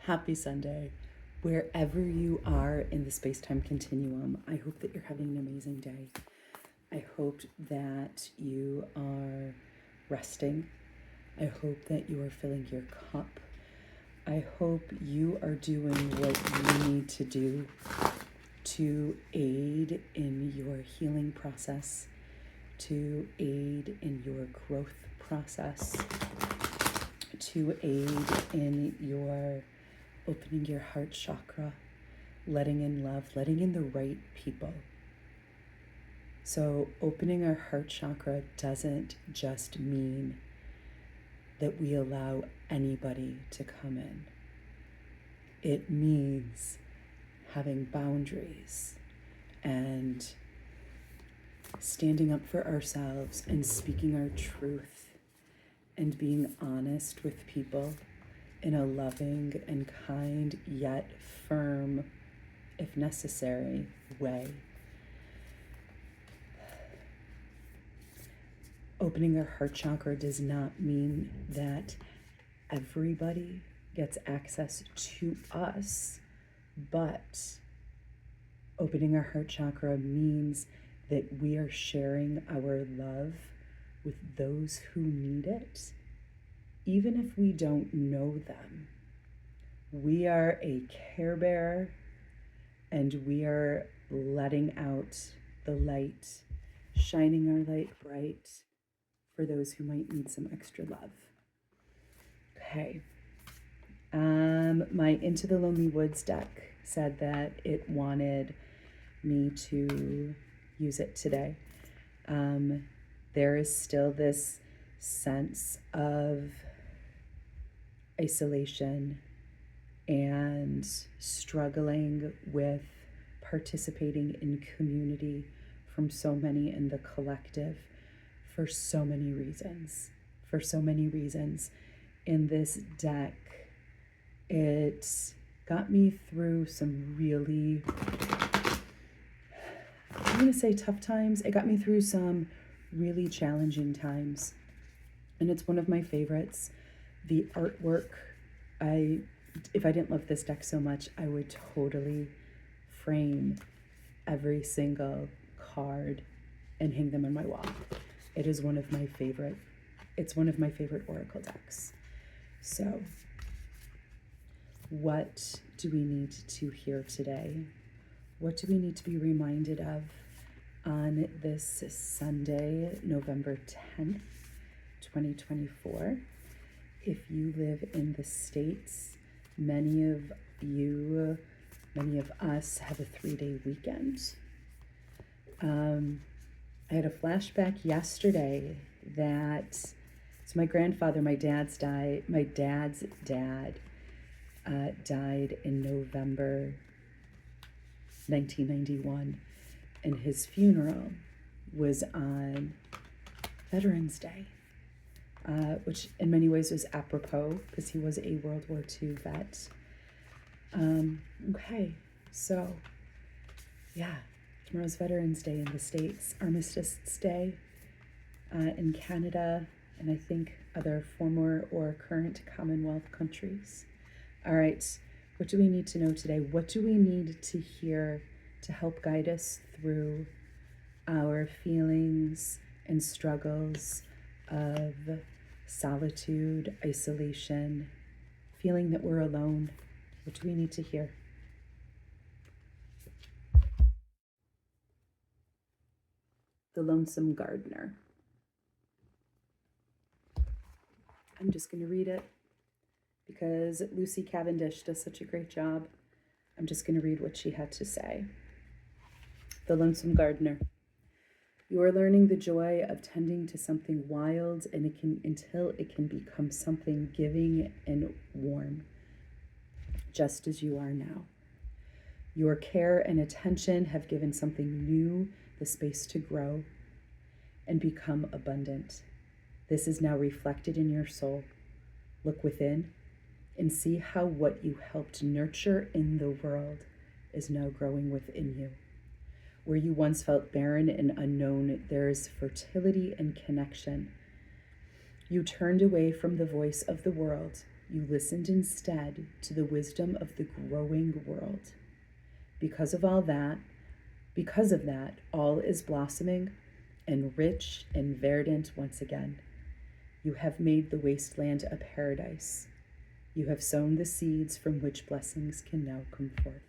Happy Sunday. Wherever you are in the space-time continuum, I hope that you're having an amazing day. I hope that you are resting. I hope that you are filling your cup. I hope you are doing what you need to do to aid in your healing process, to aid in your growth process, to aid in your opening your heart chakra, letting in love, letting in the right people. So opening our heart chakra doesn't just mean that we allow anybody to come in. It means having boundaries and standing up for ourselves and speaking our truth and being honest with people in a loving and kind yet firm, if necessary, way. Opening our heart chakra does not mean that everybody gets access to us, but opening our heart chakra means that we are sharing our love with those who need it, even if we don't know them. We are a care bearer, and we are letting out the light, shining our light bright for those who might need some extra love. Okay. My Into the Lonely Woods deck said that it wanted me to use it today. There is still this sense of isolation and struggling with participating in community from so many in the collective for so many reasons. In this deck, it got me through some really, I'm going to say tough times. It got me through some really challenging times. And it's one of my favorites. The artwork, if I didn't love this deck so much, I would totally frame every single card and hang them on my wall. It is one of my favorite, it's one of my favorite oracle decks. So, what do we need to hear today? What do we need to be reminded of on this Sunday, November 10th, 2024? If you live in the States, many of us have a 3-day weekend. I had a flashback yesterday that, so my grandfather, my dad's dad, died in November 1991, and his funeral was on Veterans Day. Which in many ways was apropos because he was a World War II vet. Okay, so yeah, tomorrow's Veterans Day in the States, Armistice Day in Canada, and I think other former or current Commonwealth countries. All right, what do we need to know today? What do we need to hear to help guide us through our feelings and struggles of solitude, isolation, feeling that we're alone? What do we need to hear? The Lonesome Gardener. I'm just going to read it because Lucy Cavendish does such a great job. I'm just going to read what she had to say. The Lonesome Gardener. You are learning the joy of tending to something wild until it can become something giving and warm, just as you are now. Your care and attention have given something new the space to grow and become abundant. This is now reflected in your soul. Look within and see how what you helped nurture in the world is now growing within you. Where you once felt barren and unknown, there is fertility and connection. You turned away from the voice of the world. You listened instead to the wisdom of the growing world. Because of that, all is blossoming and rich and verdant once again. You have made the wasteland a paradise. You have sown the seeds from which blessings can now come forth.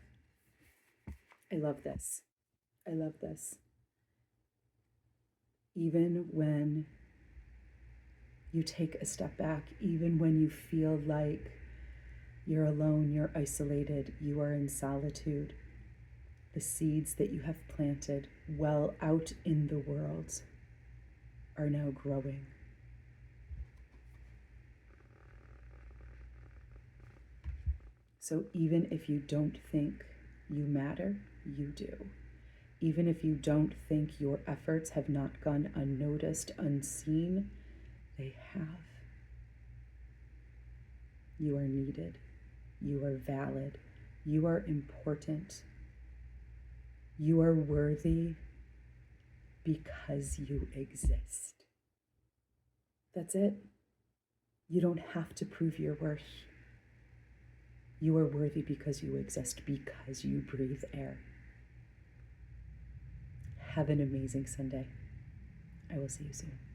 I love this. I love this. Even when you take a step back, even when you feel like you're alone, you're isolated, you are in solitude, the seeds that you have planted well out in the world are now growing. So even if you don't think you matter, you do. Even if you don't think your efforts have not gone unnoticed, unseen, they have. You are needed. You are valid. You are important. You are worthy because you exist. That's it. You don't have to prove your worth. You are worthy because you exist, because you breathe air. Have an amazing Sunday. I will see you soon.